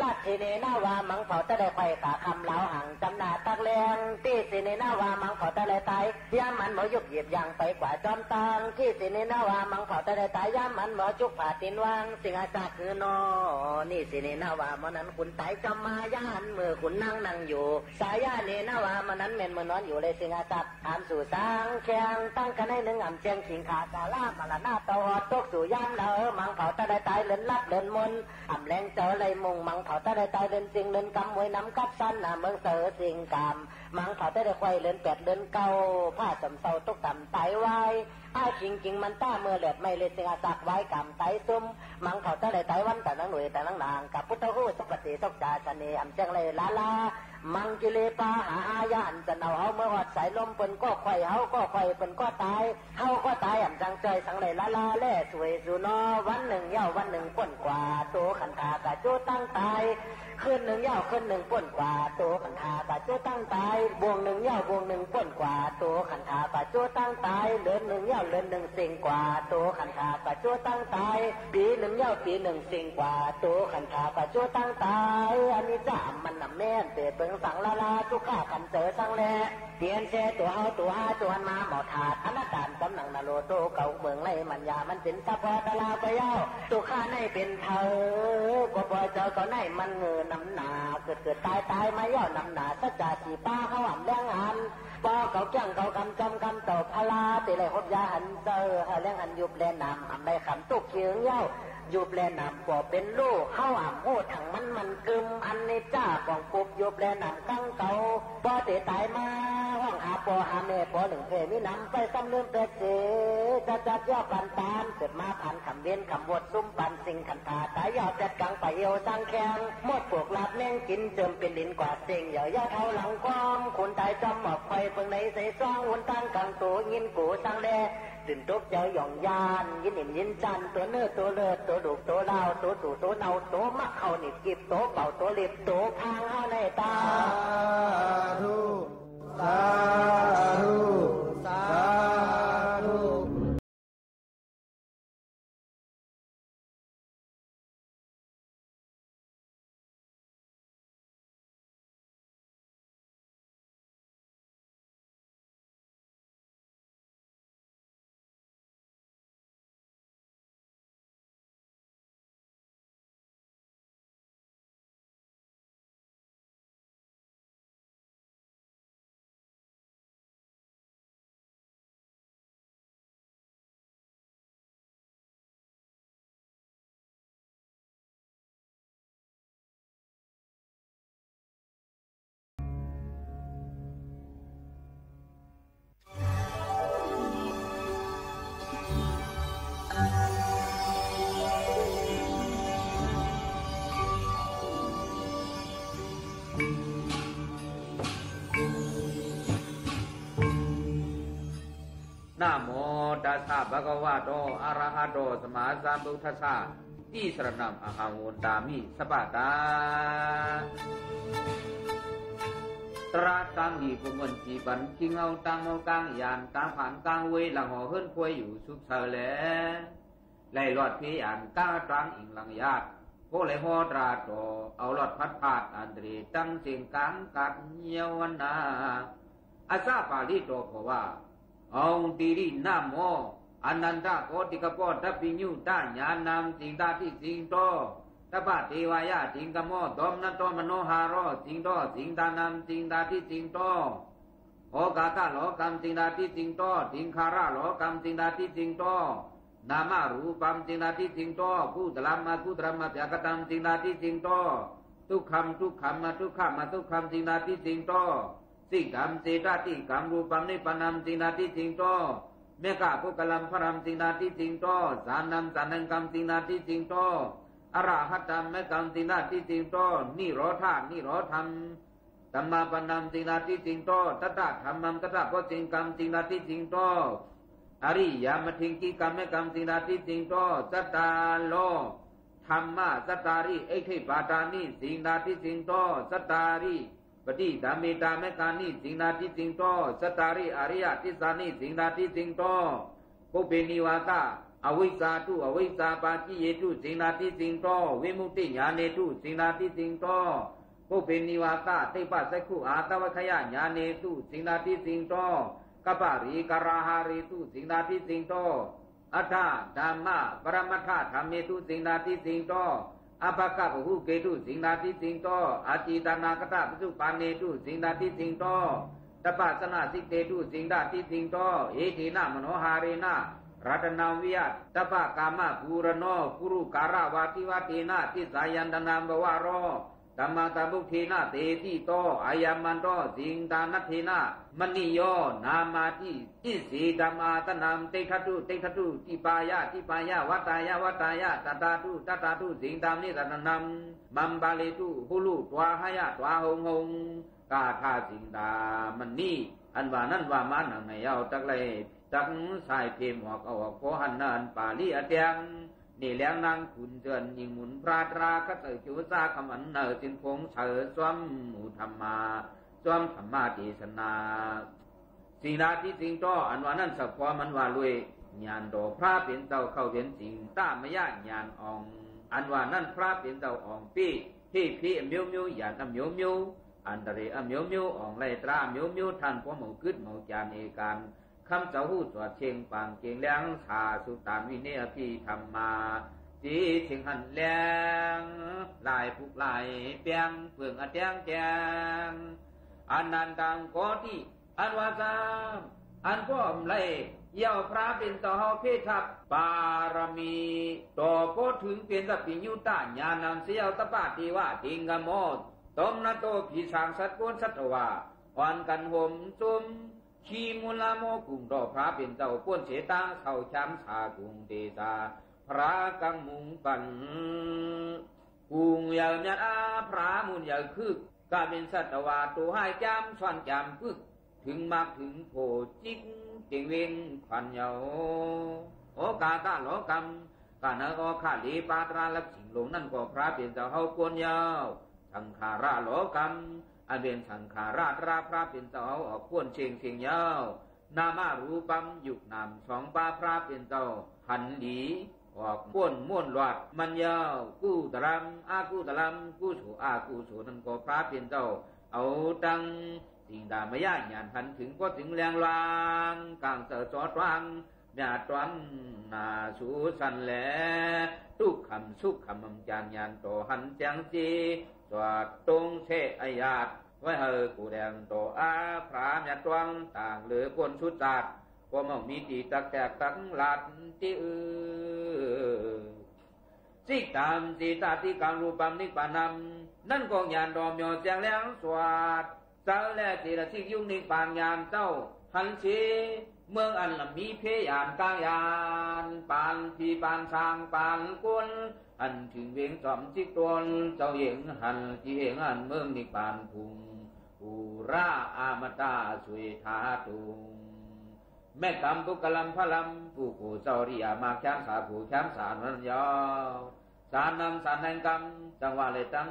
ลาดทีเนนาวามังเผาแต่เลยไฟขาคำเหลาห่างจำหน้าตักแรงที่สิเนนาวามังเผาแต่เลยไตย้ำมันหมอยุบเหยียบยางไปกว่าจอมตางที่สิเนนาวามังเผาแต่เลยไตย้ำมันหมอจุกผ่าตินวางสิงอาจาคือนอนี่สิเนนาวามันนั้นขุนไตจำมาย่านมือขุนนั่งอยู่สายาเนนาวามันนั้นเม่นมือนอนอยู่เลยสิงอาจาถามสู่สางแข่งตั้งกันให้หนึ่งอ่ำเจียงขิงขาตาล่ามาละหน้าตอตกสู่ย่ำมังเผาแต่เลยไตเลินลับเลินมนอ่ำแรงเจอเลยมุงมัง เขาตาได้ตายเดินจริงเดินกำมวยน้ำกับสั้นน่ะเมืองเสือจริงกำมังเขาได้ควายเดิน8เดินเก่าผ้าจำเศร้าตกต่ำไตไว้อ้าจริงมันต้าเมื่อเลือดไม่เลยเสียสักไว้กำไตซุ่มมังเขาตาได้ตายวันแต่นังหน่วยแต่นังนางกับพุทธหูสุปฏิสุจาชนีอำเจียงเลยลาลามังกิเลปาหาอาญาอันจะเอาเฮาเมื่อหอดสายลมเปิ้นก็ควายเฮาก็ควายเปิ้นก็ตายเฮาก็ตายอำจังใจสังเลยลาลาแล่สวยสุนอวันหนึ่งเย้าวันหนึ่งป่นกว่าโตขันธากะโจตั้งตายคืนหนึ่งเย้าคืนหนึ่งป่นกว่าโตขันธากะโจตั้งตายบวงหนึ่งเย้าบวงหนึ่งป่นกว่าโตขันธากะโจตั้งตายเดือนหนึ่งเย้าเดือนหนึ่งสิ่งกว่าโตขันธากะโจตั้งตายปีหนึ่งเย้าปีหนึ่งสิ่งกว่าโตขันธากะโจตั้งตายอันนี้จ้ามันนำแม่นเตะเปิงสังลาลาทุกข้ากันเจอสังแลเตียนเชตัวเฮาตัวหาตัวหันมาหมอถาดอนาตานกำลังนาโลโตเก่าเมืองในมันยามันเป็นตะพอตะลาก็เย้าตัวข้าในเป็นเธอก็ปล่อยเจอก็ในมันเงือน้ำหนาเกิดตายมาย่อน้ำหนาสัจจะสีป้าเขาอ่ำแรงหันปอเขาจ้างเขากำจำกำเต่าพลาตีเลยคบยาหันเจอแรงหันยุบแลนำอ่ำใบขำตุกเขียงเย้ายุบแลนำก็เป็นลูกเข้าอ่ำโหดถังมันกึมอันในจ้าของปุบยุบแลนำกั้งเก่าปอเตตายมาห้องหาปอหาแม่ปอหนึ่งเพมีนำไปซ้ำเลื่อนเตะเสจะจัดย่อปันตานเกิดมาพันคำเวียนคำวดซุ้มปันสิ่งขันตาตายยอดจัดกังไปเอวสร้างแข้งหมดพวกลาบแมงกินเจิมเป็นดินกว่าสิ่งเหย่อย่าเท่าหลังความคนตายจำหมอกไฟเพิ่งในใส่ซองวนตั้งกังตัวยินกูสร้างแด่ตื่นตกเจอหย่องยานยินหิมยินจันตัวเนื้อตัวเลือดตัวดุตัวเล่าตัวสู่ตัวเนาตัวมักเข้าหนิบกิบตัวเป่าตัวเล็บตัวพางเอาในตาธุสาธุสาธุนะโมตัสสะภะคะวะโตอะระหะโตสัมมาสัมพุทธัสสะติสรณังอะหังวันตามิสัพพะตาตราตังหีปุมนจีบันคิงเอาตังโมกังยานกางผ่านกางเวหลังหอเฮิรนควยอยู่สุขเสลไล่หลอดพิอันก้าตรังอิงหลังญาติโพเลยหอตราโตเอาหลอดพัดพาดอันตรีตั้งเสียงกังกัดเยียวนาอาซาปาลิโตเพราะว่าองตีรีนาโมอนันตโกติกปอทัพพิญญูตาญาณังสิงตาทิสิงโตทัพพะเทวายาสิงกโมดอมนันโตมโนหารอสิงโตสิงตานังสิงตาทิสิงโตโอกาตาโลกัมสิงตาทิสิงโตสิงคาราโลกัมสิงตาทิสิงโตนามารูปัมสิงตาทิสิงโตกุตลัมมากุตรัมมาเปียกตัมสิงตาทิสิงโตทุกขมทุกขมมาทุกขมมาทุกขมสิงตาทิสิงโตสิกรรมเจตติกรรมรูปัมนิพพานัมสิงนาทิสิงโตเมฆะกุกลัมพรัมสิงนาทิสิงโตสานัมสานังกรรมสิงนาทิสิงโตอรหัตตัมเมกัมสิงนาทิสิงโตนิโรธานิโรธรรมธัมมาปนัมสิงนาทิสิงโตตัตตะธรรมังตัตตะโพสิงกรรมสิงนาทิสิงโตอริยามทิงกิกรรมเมกัมสิงนาทิสิงโตสัตตาโลธรรมะสัตตาริเอขิปาตานิสิงนาทิสิงโตสัตตาริปฏิดามิตาเมกานิสิงนาทิสิงโตสัตตาริอริยทิสานิสิงนาทิสิงโตปุเพนิวาตาอวิสาตุอวิสาปาจิเยตุสิงนาทิสิงโตวิมุตติญาเนตุสิงนาทิสิงโตปุเพนิวาตาเทปะสักขุอาตวะขยญาเนตุสิงนาทิสิงโตกัปปะริกราหาริตุสิงนาทิสิงโตอัฏฐธัมมะปรมัตถธรรมเมตุสิงนาทิสิงโตอภกะหุเกตุสิงนาทิสิงโตอาจิตานากตะปิสุปานเนตุสิงนาทิสิงโตตปัสสนาสิเตตุสิงนาทิสิงโตเอทินะมโนหาเรนะ รัตนาวิยะตปะกามาภูรโนปุรุการาวาทิวตินาทิสายันตนามบวารอตัมมาตาบุทีนาเตติโตอายัมมันโตสิงตานัทเทนามณิโยนามาทิอิสีธรรมาตนามเตขตุทิปายะวัตายะตตาตุสิงตามนิรัตนามมัมบาเลตุหุลุตวาหายะตวาหงกาธาสิงตามันนี่อันว่านั้นว่ามานังในเอาตักเลยตักสายเพมออกเอาออกโคหันนันปาลีอเตียงนี่แล้วนางขุนเตือนยิงหมุนพระตราคเตจูซาคำอันเนอสินคงเฉอสวมมูธรรมาสวมธรรมาเทศนาสิ่งใดที่สิ่งต่ออันว่านั้นสักพอมันว่าลุยญาณโตพระเป็นเจ้าเข้าเป็นสิ่งตามไม่ยากญาณอ่องอันว่านั้นพระเป็นเจ้าอ่องปี้ที่พี่มิวญาณมิวอันตรายมิวอ่องไล่ตรามิวท่านพอหมู่กึดหมู่จานเอการคำเจ้าหูสวดเชียงปางเกียงเลี้ยงชาสุตานวิเนยพี่ธรรมาจีเชียงหันเลี้ยงลายผูกลายเปียงเปลืองอัดแดงแจงอันนันตังโกติอันวาซามอันพ่อมไล่เย่าพระเป็นต่อเฮาเพทับปารมีต่อโพถึงเป็นสัพพิญญุตาญาณังเสียวตปาติวะติงกโมตมนาโตผีสางสัตว์กุลสัตวะอ่อนกันห่มจุมชีมุลาโมกุงดอกพระเป็นเจ้าก้นเสตางเสาช้ำสากุงเตตาพระกังมุงปันกุงยาวญาอาพระมุนยาวคือกาเป็นสัตวาตัวให้จำส่วนจำพึกถึงมากถึงโพจิกเก่งเวงขวัญเยาโอกาตาโลกรรมกาเนอขาลีปาตราลักสิงหลงนั่นก็พระเป็นเจ้าเฮาก้นยาวสังขาราโลกรรมอันเป็นสังขาราตราพระเป็นเจ้าออกพ้นเชียงยาวนามารูปัมยุกนามสองปาพระเป็นเจ้าหันหลีออกพ้นม้วนหลอดมันยาวกู้ตรำอากู้ตรำกู้สูอากู้สูนั่นก็พระเป็นเจ้าเอาตังสิ่งดามายาญาณทันถึงก็ถึงแรงลางกลางเสือจอดวางญาตวันนาสูสันแหลทุกคำสุขคำจานญาณโตหันจังจีสวดตรงเชอายาตไว้เฮอกูแดงโตอาพรามยาตวังต่างเหลือคนชุดจัดก็มั่งมีตีตักแตกตังหลัดที่สิตามสีตาที่กังรูปัมนิปานัมนั่นกองยานดอมยอแจงแรงสวัสดเจ้าแลจีระสิยุ่งนิปานยานเจ้าหันชีเมืองอันละมีเพยานกลางยานปานที่ปานช้างปานกุลอันถึงเวียงจอมจิตตนเจ้าเองหันที่เองอันเมืองนิปานพุงปูราอามตาสวยทาตุงแม่กำปุกลัมพลัมปูกูเจ้าริยามาแข้งสาผูแข้งสานันยาวสารนำสารแห่งกรรมจังหวะเลยตั้ง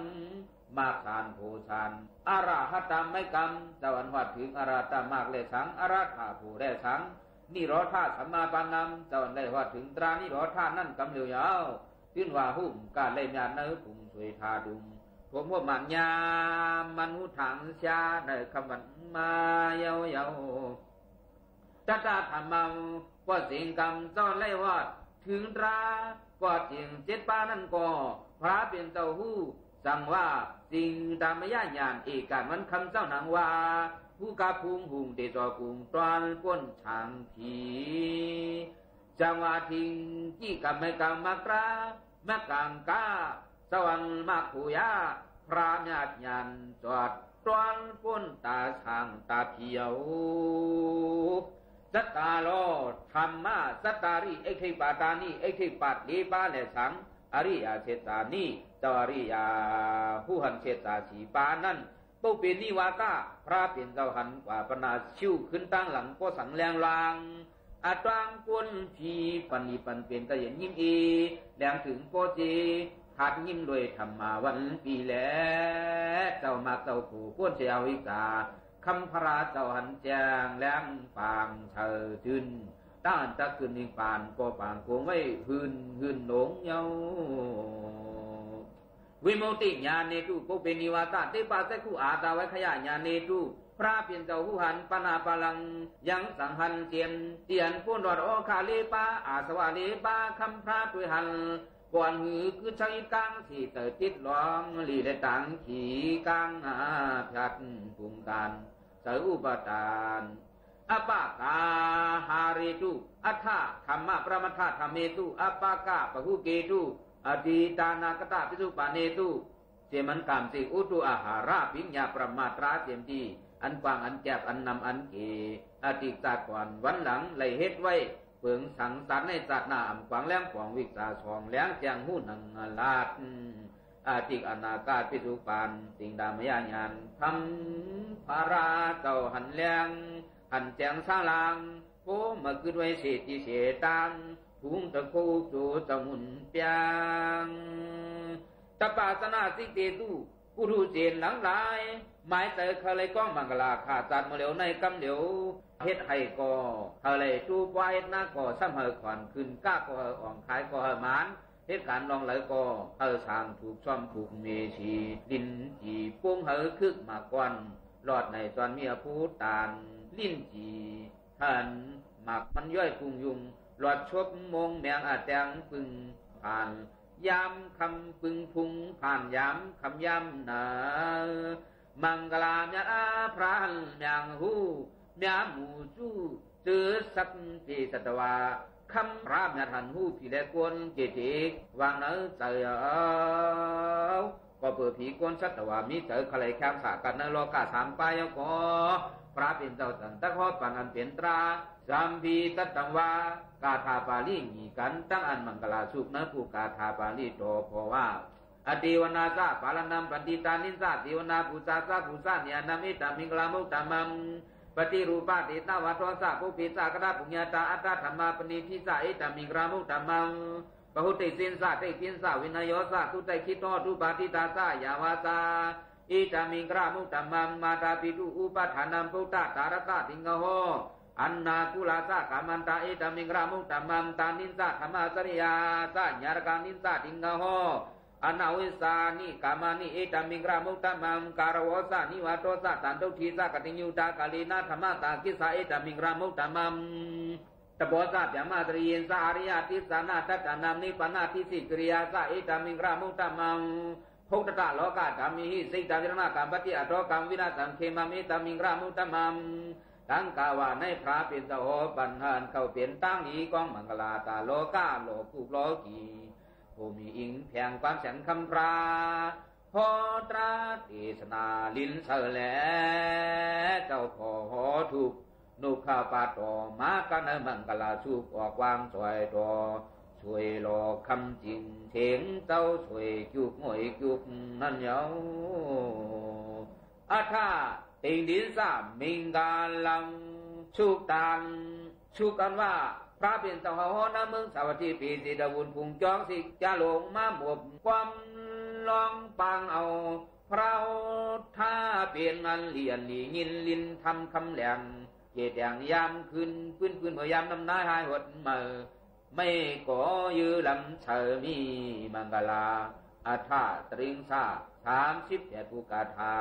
มากสารโพสานอาราหัตตามไม่กรรมเจ้าอันวัดถึงอาราตามากเลยสังอาราธาผู้ได้สังนิโรธาสัมมาปานำเจ้าอันได้วัดถึงตรานิโรธานั่นกำเหลียวยาวขึ้นว่าหุ่มการเล่นยานเนื้อผงสวยทาดุมผมว่ามันยามมันหูถังชาในคำวันมาเยาเยาจัตตาธรรมังว่าสิ่งกรรมเจ้าไล่วัดถึงตราก็จริงเจ็ดป้านั่นก็พระเป็นเจ้าหู้สั่งว่าสิ่งตามไม่ย่าญาณเอกามันคำเจ้าหนังว่าผู้กาพุงหุงเตจอกุงตอนก้นช้างผีจังหวะทิ้งกี่กรรมไม่กรรมมากราแม่กังกาสวรรค์มาขุยาพระญาติญาณจอดตอนก้นตาช้างตาเพียวสัตตาโลธรรมะสัตตาริเอขิปาตานิเอขิปัตติปาเลสังอริยเชตานิเจ้าอริยาผู้หันเชตาสีปานั่นผู้เป็นนิวากาพระเป็นเจ้าหันกว่าปนาชิวขึ้นตั้งหลังก็สังแรงลางอาตรังกุนพีปันนีปันเป็นตะยันยิ้มอีแรงถึงโปจีขาดยิ้มด้วยธรรมาวันปีแลเจ้ามากเจ้าผู้ก้นเจ้าวิกาคำพระเจ้าหันแจงแหลมปางเชอจุนต้านจะขึ้นนิปานก็ปางโกงไว้หืนหลงเยาวิโมติญาณเนตุก็เป็นนิวาตาเตปาเสกุอาตาไว้ขยะญาณเนตุพระเพียรเจ้าหูหันปนาปลังยังสังหันเจียนเตียนพูนรอดโอคาเลปาอาสวาเลปาคำพระตุยหันก่อนหือคือชัยกังสีเตติดหลองลีได้ตังขี่กังอาพัดปุงการเสอุปทาน อปากาหาเรตุอัฏฐธรรมะประมัทธธรรมเมตุอปากาปะหุเกตุอดีตานากตะปิสุปาเนตุเจมันกามสิอุตุอาหาราปิญญาประมาตราเจมดีอันกวางอันแจบอันนำอันเกอติกาก่อนวันหลังไหลเฮ็ดไว้เปิงสังสรรค์ในจัดหน้าอำกวางแหลงขวางวิกษาช่องแหลงแจงหู้นังลาดอาติกอนาคาปิสุปานติงดามยาญานทำภาราเจ้าหันแหลงหันแจงสาลังโอ้มาขึ้นไว้เศษติเศษตังทุงตะโคจูตะมุนเปียงตปาสนาสิเตตุกุรุเจนหลังหลายหมายเตอเคเลยก้องมังกลาขาจัดมาเหลียวในกำเหลียวเฮ็ดให้ก่อเคเลยจูปวายหน้าก่อซ้ำเฮอขวัญขึ้นก้าก่ออ่องขายก่อหมานเหตุการณ์ลองไหลก่อเฮอสร้างถูกซ่อมถูกเมชีดินจีปุ้งเฮอคึกมาก่อนรอดในตอนเมียผู้ตานลิ้นจีท่านหมักมันย่อยพุงยุงหลอดชบมงแมงอาแตงปึงผ่านยามคำปึงพุงผ่านยามคำยำนามังกลามยาพรานยังหูยาหมูจู้เจอสัตปีสัตวาคำรามยาทันหูผีแลกวนเจติกวางเนื้อเจอก็เปิดผีกวนสัตวามีเจอใครแคมสากันในโลกาสามปายก็พระเป็นเจ้าสันตะขอปังอันเป็นตราสัมพีตัตตังวากาถาปาลีมีกันตั้งอันมังกลาสุกนะผู้กาถาปาลีโตเพราะว่าอดีวนาซาปาลนัมปฏิตานิสาติวนาภูซาซาภูซาเนียนามิตามิงกลามุตตามังปฏิรูปาติตาวาทวสาภูปิสากระปุญญาตาอัตตธรรมาปณิทิสาอิตามิงกลามุตตามังปหุติสินสาเตกินสาวินโยสาทุไตคิโตทุปาติตาสายาวาสาอิตามิงกลามุตตามังมาตาปิตุอุปทานัมปุตตะตารตะติงโหอันนาคุลาสะกามันตาอิตามิงกลามุตตามังตานินสาธรรมสริยาสะญารกานินสาติงโหอนาวิสานิกามานิเอตามิงกรามุตตะมังการวสานิวัตโตสะตันตุทีสะกติญูตากาลีนาธรรมตาคิสาเอตามิงกรามุตตะมังตะโพสะยามาตรียนสาอริยติสานาตัตนามนิปนาทิสิกริยาสะเอตามิงกรามุตตะมังพุทธะโลกาธรรมิหิสิตาวิรณะกัมปติอโตกัมวินาสังเขมามิตามิงกรามุตตะมังตั้งกาวาในพระเป็นสโหปัญหานเข้าเปลี่ยนตั้งนี้กองมังกลาตาโลกาโลกุโลกีผู้มีอิงแผงความแสนคำพราพอตราเทศนาลินเสแลเจ้าขอถูกนุข้าปาต่อมากันมังกลาสุกออกวางสวยต่อช่วยหลอกคำจริงเถียงเจ้าช่วยจุกหน่วยจุกนั่นเยาอาท่าติงดินสามมิงกาลังชุกตันชุกกันว่าพระเป็นเจ้าหอน้ำเมืองสาวัตถีปีสิดาวุนพุงจองสิจะหลงมาหมบความลองปังเอาพระท่าเปลี่ยนงานเลียนหลียินลินทำคำแหลงเจดอย่างยามขึ้นเมื่อยามน้ำนายหายหดเมื่อไม่ก่อยื้อลำเชอมีมังกลาอาธาตริงสา38ภูกาธา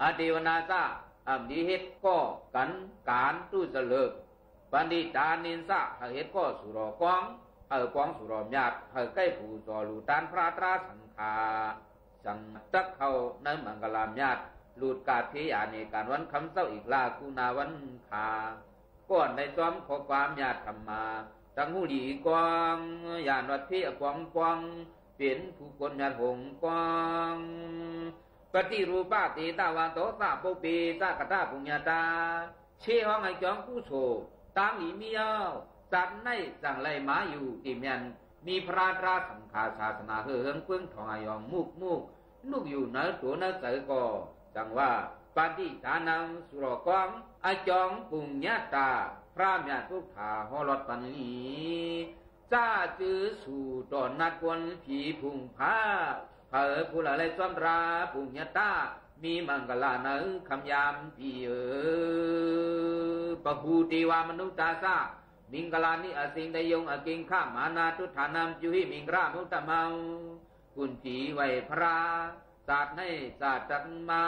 อดีวนาซาอัมดีเฮ็ดก็กันการตู้เสลิกปันดิตานินสะเฮ็ดก็สุรอกองกองสุรอมญาติใกล้ผู้จอลูตานพระตราสังฆาสังตักเข้าในมังกลามญาติลูดกาพิยาในการวันคำเศร้าอีกลาคูนาวันขาก่อนในซ้อมขอความญาติธรรมาตั้งหูดีกวางญาณวัดพี่กวางกวางเป็นผู้คนญาติหงกวางปฏิรูปาติตาวาโตสาปุปีสากตาปุญญาตาเชี่ยห้องไอ้จองกู้โฉตามหลีเมียวสัตว์ในสั่งไล่หมาอยู่ติเมียนมีพระราสังฆาศาสนาเฮืองเพิ่งทองอายองมุกลูกอยู่เนื้อตัวเนื้อเสือก่อจังว่าปฏิฐานังสุรกองไอ้จองปุญญาตาพระเมียทุกขาหอลอดปันลีจ้าจื้อสู่ตอนนัดกวนผีพุงผ้าเผอผู้ละเลยซ้อมราปุญญาตามีมังกลาเนื้อคำยามพี่ปะหูตีวามนุษย์ตาซามิงกลานิอสิงได้ยงอกิงข้ามานาทุฐานัมจุหิมิงรามุตตะเมาคุณผีไว้พระศาสตร์ในศาสตร์จันมา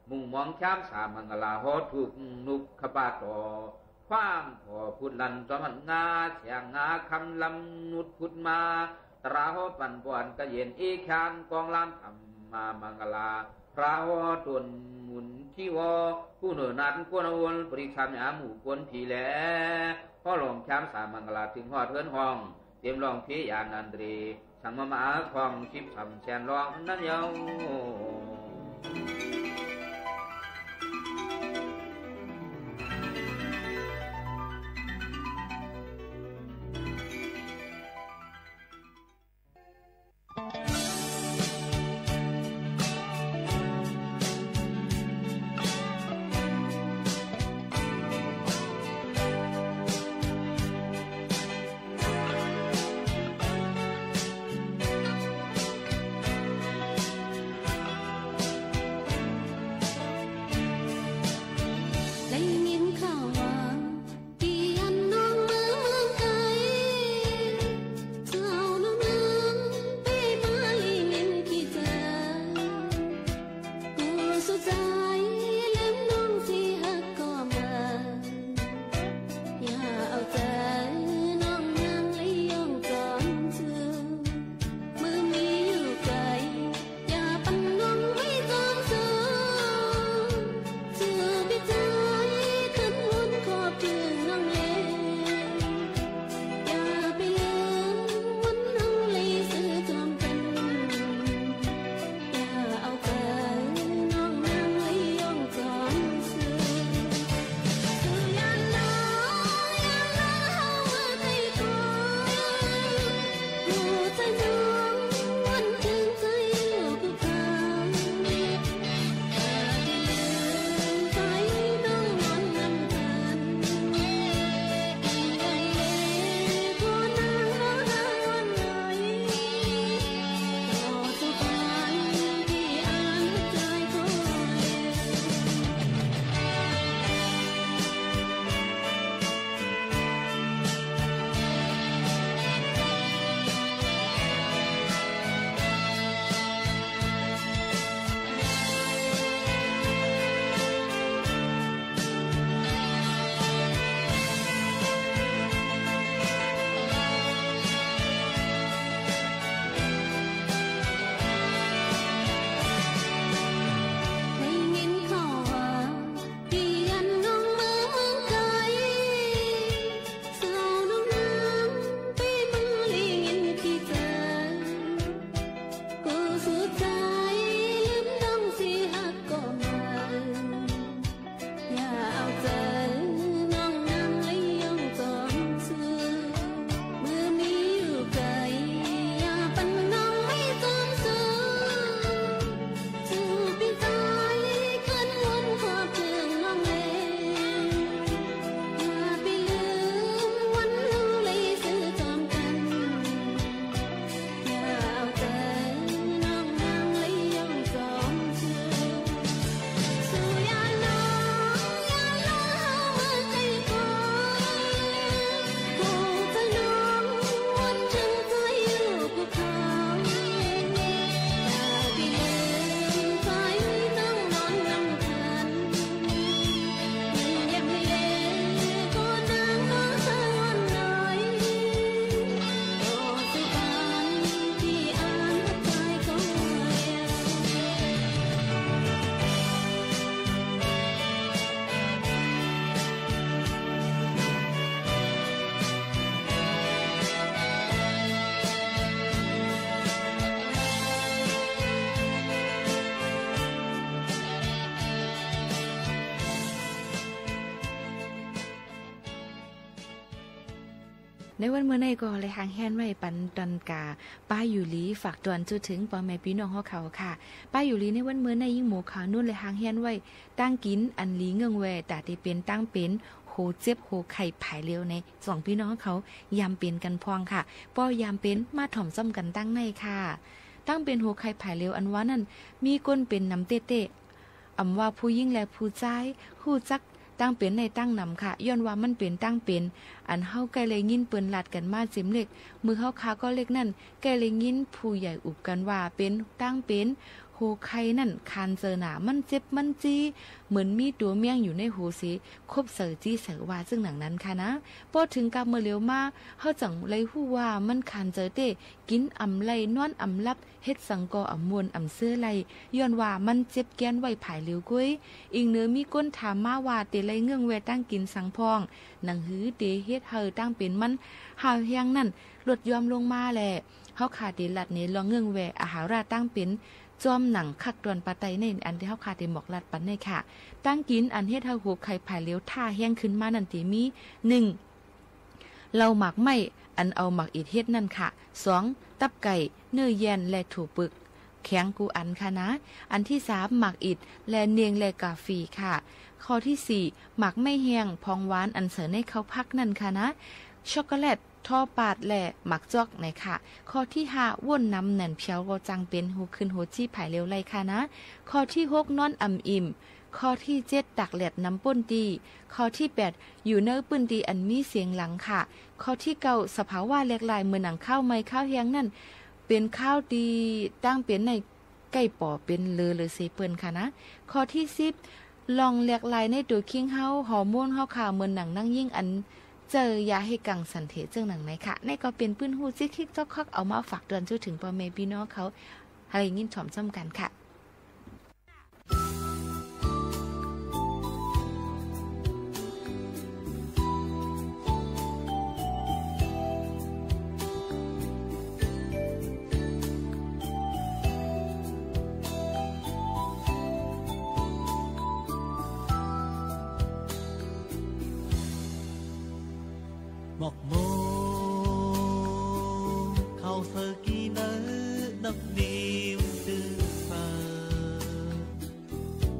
มุ่งมองช้ำสามังกลาหอถูกนุกขปาต่อความพอพุดลันจอมันงาเสียงงาคำลำนุดพุดมาตราหอปันปวนกระเย็นอีแขนกองลานทำมามังกลาพ พระวตนหมุนที่วผู้เหนือนัดกวนวนปริชามยาหมู่กวนผีแหลพ่อหลวงแคมสามังกลาถึงหอดเทินห้องเตรียมรองเพยานันตรีสังมามาคองชิบสำแชนรองนั่นเยาในวันเมื่อในก็เลยหางแฮนไว้ปันตันกาป้าอยู่ลีฝากตวนจุดถึงพ่อแม่พี่น้องเฮาเขาค่ะป้าอยู่ลีในวันเมื่อในยิ่งหมูขาวนุ่นเลยหางแฮนไว้ตั้งกินอันลีเงืองแวแต่ที่เป็นตั้งเป็นโหเจ็บโหไข่ผายเร็วในสองพี่น้องเขายามเป็นกันพองค่ะป้อยามเป็นมาถ่อมซ้ำกันตั้งในค่ะตั้งเป็นโหไข่ผายเร็วอันว่านั่นมีก้นเป็นน้ำเตะๆอำว่าผู้ยิ่งและผู้ใจฮู้จักตั้งเป็นในตั้งนำค่ะย้อนว่ามันเป็นตั้งเป็นอันเฮาไกลเลยยินเปิ้นลัดกันมาจิมเล็กมือเฮาคาก็เล็กนั่นไกลเลยยินผู้ใหญ่อุบกันว่าเป็นตั้งเป็นโห หูไข่นั่นคานเจอหนามันเจ็บมันจีเหมือนมีตัวเมี่ยงอยู่ในหูสิคบเสือจี้เสือว่าซึ่งหนังนั้นค่ะนะพอถึงกับเมื่อเร็วมาเฮาจังเลยฮู้ว่ามันคานเจอเต้กินอำไลนอนอำลับเฮ็ดสังกออำมวนอำเสื้อไลย้อนว่ามันเจ็บแกนไว้ผายเหลวกุ้ยอีกเนื้อมีก้นถามมาว่าเตไลเงื่องแวตั้งกินสังพองหนังหือเตเฮ็ดเฮอตั้งเป็นมันหาเฮียงนั่นลดยอมลงมาแหละเฮาขาดเดลัดนี้ลองเงื่องแวอาหาราตั้งเป็นจอมหนังคักตวนปะไตในอันที่เฮาขาดเดหมอกลัดปันในค่ะตั้งกินอันเฮ็ดเฮาหูไข่ผายเหลวท่าแห้งขึ้นมานั่นติมี1เราหมักไม่อันเอาหมักอิดเฮ็ดนั่นค่ะ2ตับไก่เนื้อแยนและถูปึกแข็งกูอันค่ะนะอันที่3หมักอิดและเนียงและกาฟีค่ะข้อที่4หมักไม่แห้งพองหวานอันเสริญให้เขาพักนั่นค่ะนะช็อกโกแลตท่อปาดและหมักจอกไหนค่ะข้อที่5ว่นน้ำแหน่นเพียวก็จังเป็นหูขึ้นหูจี้ผายเร็วไรค่ะนะข้อที่6นอนอ่ำอิ่มข้อที่7ตักแหลดน้ำป่นดีข้อที่8อยู่เนื้อปืนดีอันมีเสียงหลังค่ะข้อที่9สภาวะเล็กลายเหมือนหนังข้าวไม้ข้าวเฮียงนั่นเป็นข้าวดีตั้งเป็นในไก่ป่อเป็นเลอหรือเซเปิลค่ะนะข้อที่10ลองเล็กลายในตัวคิงเฮาฮอร์โมนเฮาค่ะเหมือนหนังนั่งยิ่งอันเจอยาให้กังสันเถเจิงหนังไหนค่ะในก็เป็นปื้นหูซิคิกจอกคักเอามาฝากเตือนถึงพ่อแม่พี่น้องเขาให้ยินถ่อมซ้ำกันค่ะหมอกโมเข้าเธอกี่เนื้อนับนิ่มตื้อสา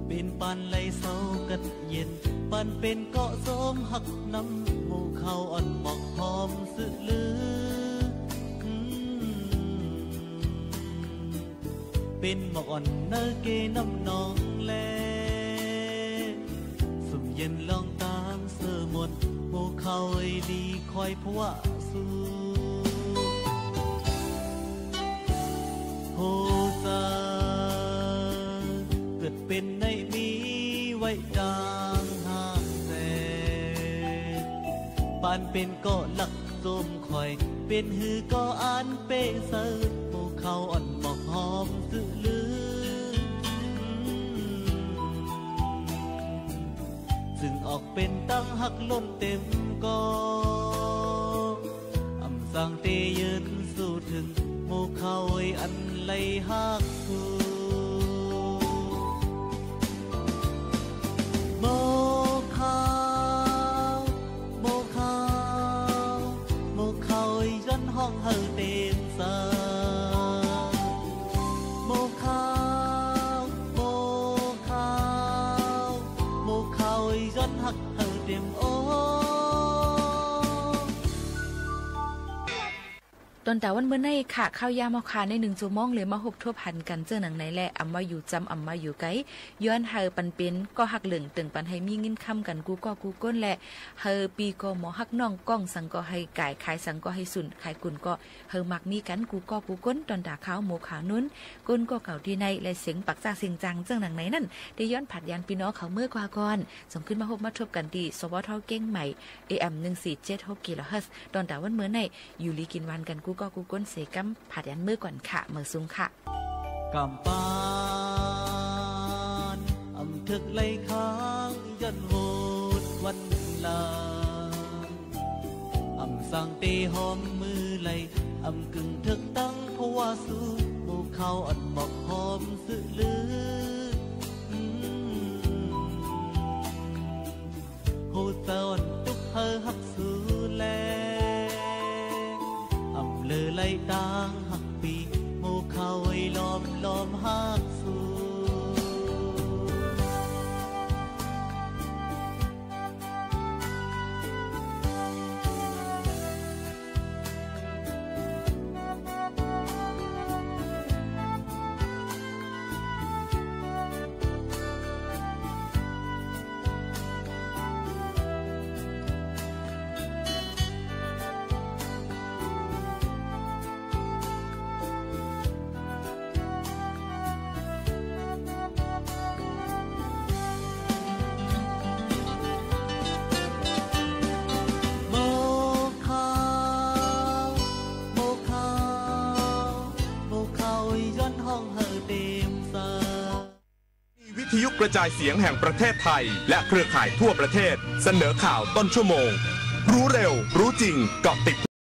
เป็นปันไหลเศร้ากัดเย็นปันเป็นเกาะสมหักน้ำหมู่เขาอ่อนหมอกหอมสึลือเป็นหมอกอ่อนเนื้อเกน้ำนองแลสุ่มเย็นลองตามเสือมนโมเขาไอ้ดีคอยพวะสู้โหซาเกิดเป็นในมีไว้ดางห่างแสนปานเป็นก็หลักสมคอยเป็นหือก็อ่านเป้เสิร์โมเขาอ่อนบอกหอมสื่อลือซึ่งออกเป็นตั้งหักล้นเต็มก็อำสั่งเตยืนสู่ถึงหมู่เขาอันไหลหักสู่โมเขาโมเขาโมเขาย้อนห้องเฮาเต็มสาโมเขาโมเขาโมเขาย้อนหักเฮาเต็มโอตอนแต่วันเมื่อในค่ะข้าวยามอคาใน1 ชั่วโมงเลยมา6ทั่วพันกันเจอหนังไหนแหละอำมาอยู่จำอำมาอยู่ไกย้อนเฮาปันเป็นก็หักเหลืองตึงปันให้มีเงินค้ำกันกูก็กูก้นแหละเฮาปีก็หมอหักน้องก้องสังก็ให้ก่ายขายสังก็ให้สุนขายกุนก็เฮามักมีกันกูก็กูก้นตอนด่าขาวหมูขาวนุ่นก้นก็เก่าที่ในและเสียงปักจากเสียงจังเจอหนังไหนนั่นได้ย้อนผัดยันพี่น้องเขาเมื่อกว่าก่อนส่งขึ้นมาพบมาทบกันดีสวทเก้งใหม่ AM 1476 กิโลเฮิรตซ์ตอนแต่วันเมื่อในอยู่ลีกินวันกันกูก็กูก้นเสกัมผัดยันมือก่อนค่ะเมื่อซุ้งค่ะกำปานอำถึกไหลค้างยันโหดวันลาอำสั่งเตหอมมือไหลอำกึ่งถึกตั้งเพราะว่าสู้หมู่เขาอันบอกหอมสื่อลือโหดเจ้าอันตุกเฮอหักสู้แลอำเลอไหลต่างหักปีโมเขาไอ้ล้อมหักสู้ ทยุกระจายเสียงแห่งประเทศไทยและเครือข่ายทั่วประเทศเสนอข่าวต้นชั่วโมงรู้เร็วรู้จริงเกาะติด